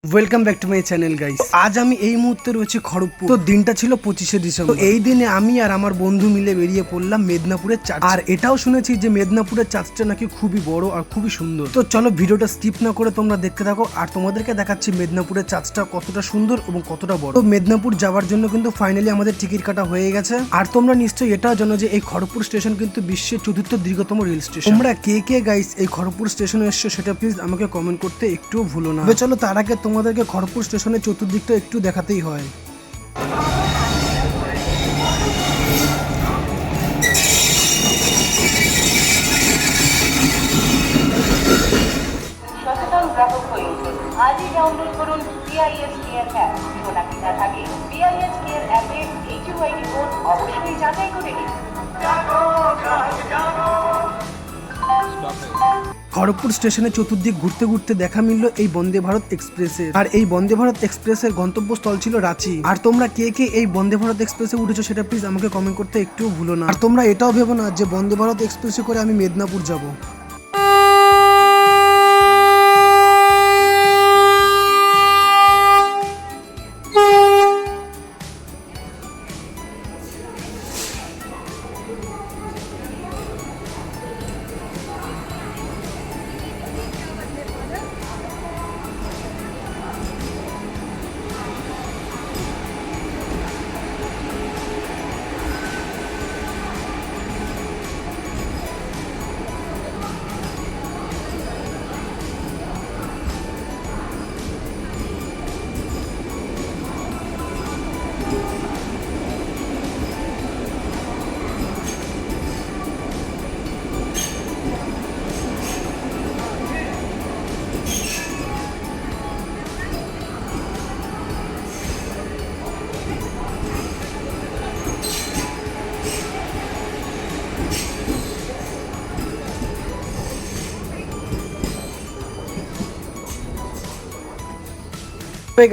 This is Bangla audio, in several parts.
Welcome back to my channel guys. আজ আমি এই মুহূর্তে রয়েছে খড়গপুর। তো দিনটা ছিল 25শে ডিসেম্বর। তো এই দিনে আমি আর আমার বন্ধু মিলে বেরিয়ে পড়লাম মেদিনীপুরের চার্চ। আর এটাও শুনেছি যে মেদিনীপুরের চার্চটা নাকি খুবই বড় আর খুবই সুন্দর। তো চলো ভিডিওটা স্কিপ না করে তোমরা দেখতে থাকো আর তোমাদেরকে দেখাচ্ছি মেদিনীপুরের চার্চটা কতটা সুন্দর এবং কতটা বড়। তো মেদিনীপুর যাওয়ার জন্য কিন্তু ফাইনালি আমাদের টিকিট কাটা হয়ে গেছে। আর তোমরা নিশ্চয়ই এটাও জানো যে এই খড়গপুর স্টেশন কিন্তু বিশ্বের চতুর্থ দীর্ঘতম রেল স্টেশন। তোমরা কে কে গাইস এই খড়গপুর স্টেশনে এসছো সেটা প্লিজ আমাকে কমেন্ট করতে একটুও ভুলো না। চলো তার আগে তোমাদেরকে খড়গপুর স্টেশনের চতুর্দিকটা একটু দেখাতেই হয়। সচেতন গ্রাহক হয়ে উঠুন। আজই ডাউনলোড করুন BIS কেয়ার অ্যাপ। শোনা কিনা থাকে BIS কেয়ার অ্যাপে HUID কোড অবশ্যই যাচাই করে নিন। খড়গপুর স্টেশনের চতুর্দিক ঘুরতে ঘুরতে দেখা মিলল এই বন্দে ভারত এক্সপ্রেসের। আর এই বন্দে ভারত এক্সপ্রেসের গন্তব্যস্থল ছিল রাঁচি। আর তোমরা কে কে এই বন্দে ভারত এক্সপ্রেসে উঠেছো সেটা প্লিজ আমাকে কমেন্ট করতে একটুও ভুলো না। আর তোমরা এটাও ভেবো না যে বন্দে ভারত এক্সপ্রেসে করে আমি মেদিনীপুর যাব।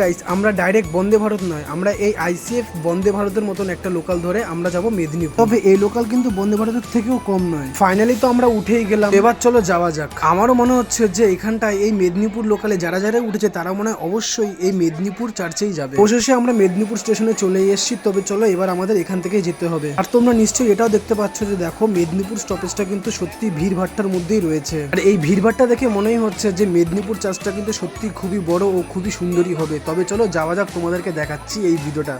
গাইস আমরা ডাইরেক্ট বন্দে ভারত নয়, আমরা এই ICF বন্দে ভারতের মতন একটা লোকাল ধরে আমরা যাব মেদিনীপুর। তবে এই লোকাল কিন্তু বন্দে ভারতের থেকেও কম নয়। ফাইনালি তো আমরা উঠেই গেলাম, এবার চলো যাওয়া যাক। আমারও মনে হচ্ছে যে এখানটায় এই মেদিনীপুর লোকালে যারা যারা উঠেছে তারা মনে হয় অবশ্যই এই মেদিনীপুর চার্চেই যাবে। অবশেষে আমরা মেদিনীপুর স্টেশনে চলে এসেছি। তবে চলো এবার আমাদের এখান থেকেই যেতে হবে। আর তোমরা নিশ্চয়ই এটাও দেখতে পাচ্ছ যে দেখো মেদিনীপুর স্টপেজটা কিন্তু সত্যি ভিড় ভাট্টার মধ্যেই রয়েছে। আর এই ভিড় ভাট্টা দেখে মনেই হচ্ছে যে মেদিনীপুর চার্চটা কিন্তু সত্যি খুবই বড় ও খুবই সুন্দরই হবে। তবে চলো যাওয়া যাক, তোমাদেরকে দেখাচ্ছি এই ভিডিওটা।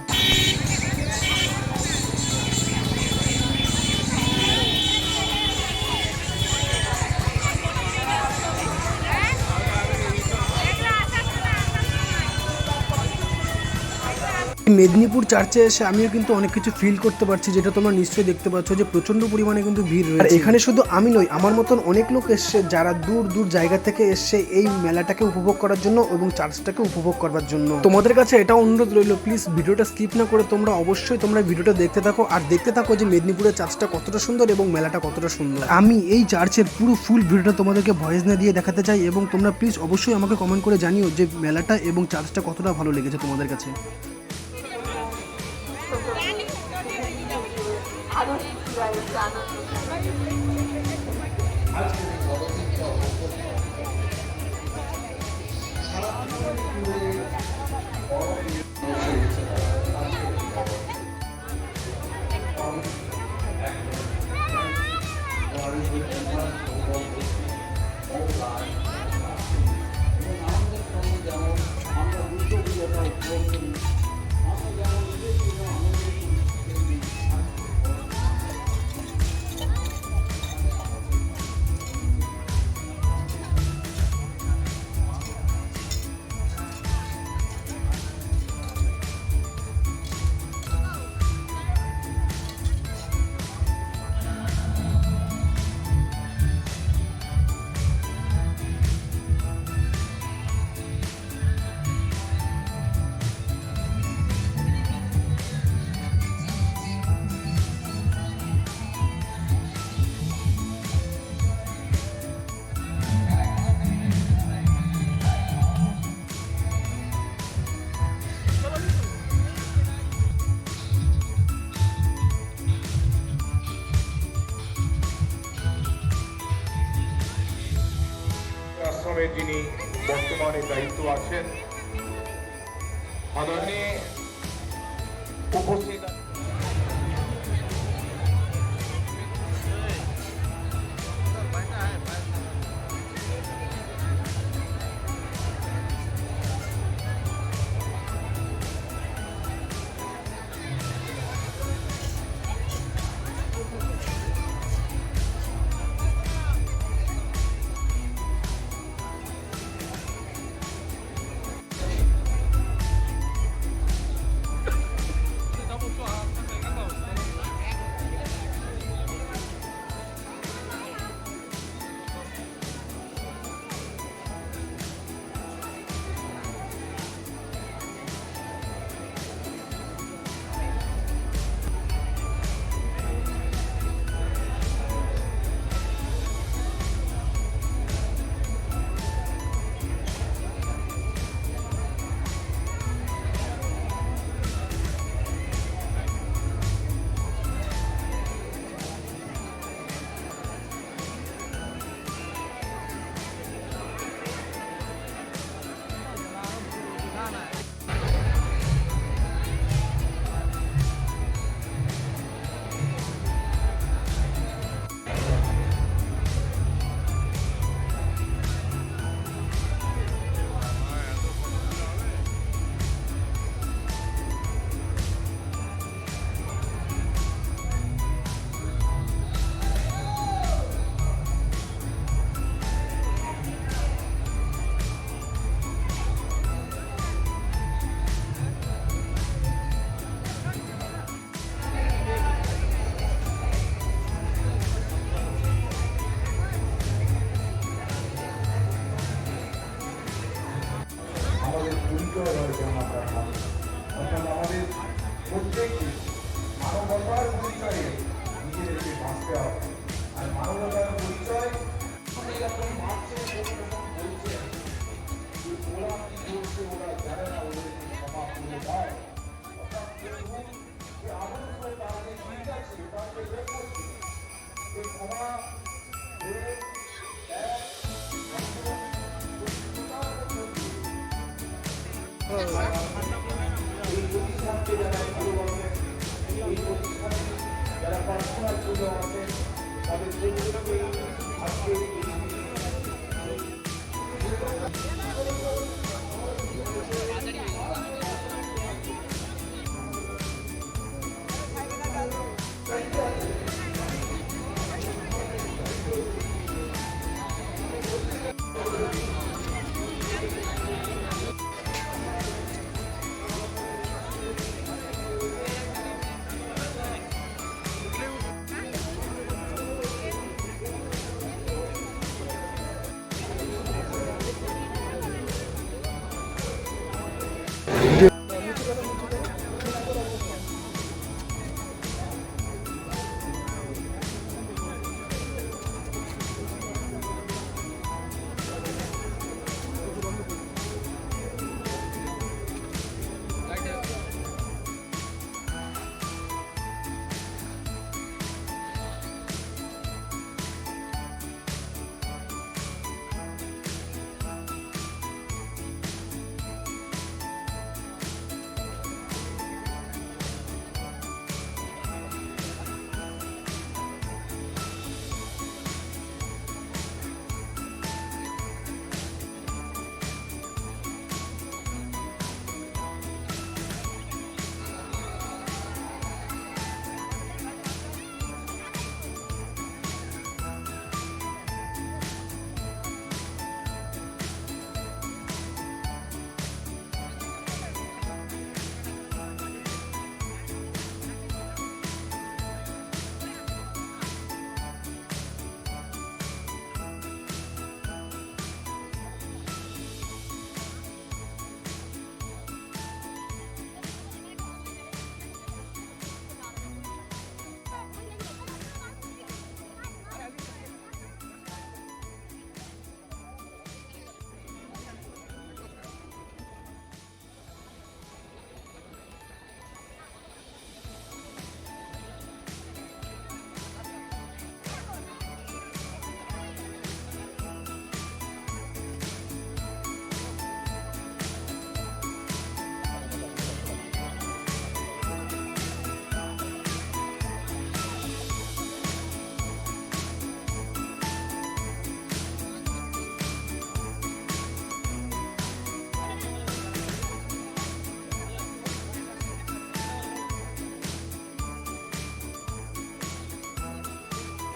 মেদিনীপুর চার্চে এসে আমিও কিন্তু অনেক কিছু ফিল করতে পারছি, যেটা তোমরা নিশ্চয়ই দেখতে পাচ্ছ যে প্রচন্ড পরিমাণে কিন্তু ভিড় রয়েছে। আর এখানে শুধু আমি নই, আমার মতন অনেক লোক এসছে যারা দূর দূর জায়গা থেকে এসছে এই মেলাটাকে উপভোগ করার জন্য এবং চার্চটাকে উপভোগ করবার জন্য। তোমাদের কাছে এটা অনুরোধ রইল, প্লিজ ভিডিওটা স্কিপ না করে তোমরা অবশ্যই ভিডিওটা দেখতে থাকো আর দেখতে থাকো যে মেদিনীপুরের চার্চটা কতটা সুন্দর এবং মেলাটা কতটা সুন্দর। আমি এই চার্চের পুরো ফুল ভিডিওটা তোমাদেরকে ভয়েস না দিয়ে দেখাতে চাই এবং তোমরা প্লিজ অবশ্যই আমাকে কমেন্ট করে জানিও যে মেলাটা এবং চার্চটা কতটা ভালো লেগেছে তোমাদের কাছে। আশ্রমে যিনি বর্তমানে দায়িত্ব আছেন आदरणीय उपस्थित আমাদের পরিচয় রয়েছে আমরা অর্থাৎ আমাদের প্রত্যেককে মানবতার পরিচয়ে নিজেদেরকে বাঁচতে হবে আর মানবতার পরিচয় এরকম ভাবছে বলছে যে ওরা কি করছে ওরা জানে না ওদের ক্ষমা করে দেয় অর্থাৎ যে আদর্শ তাদের ঠিক আছে তাকে বের করছে যে ক্ষমা এই প্রতিষ্ঠানকে যারা ভালোবাসেন এই প্রতিষ্ঠানে যারা প্রার্থনার জন্য আছেন তাদের প্রত্যেককে আজকে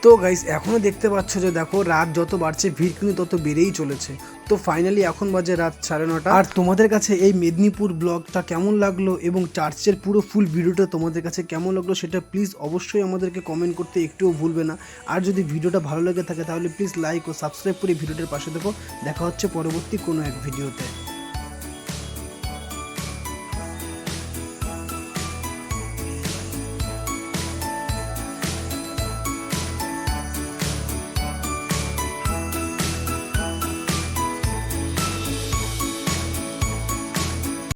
তো গাইস এখনও দেখতে পাচ্ছ যে দেখো রাত যত বাড়ছে ভিড় কিন্তু তত বেড়েই চলেছে। তো ফাইনালি এখন বাজে রাত 9:30। আর তোমাদের কাছে এই মেদিনীপুর ব্লগটা কেমন লাগলো এবং চার্চের পুরো ফুল ভিডিওটা তোমাদের কাছে কেমন লাগলো সেটা প্লিজ অবশ্যই আমাদেরকে কমেন্ট করতে একটুও ভুলবে না। আর যদি ভিডিওটা ভালো লেগে থাকে তাহলে প্লিজ লাইক ও সাবস্ক্রাইব করে ভিডিওটার পাশে দেখো। দেখা হচ্ছে পরবর্তী কোনো এক ভিডিওতে।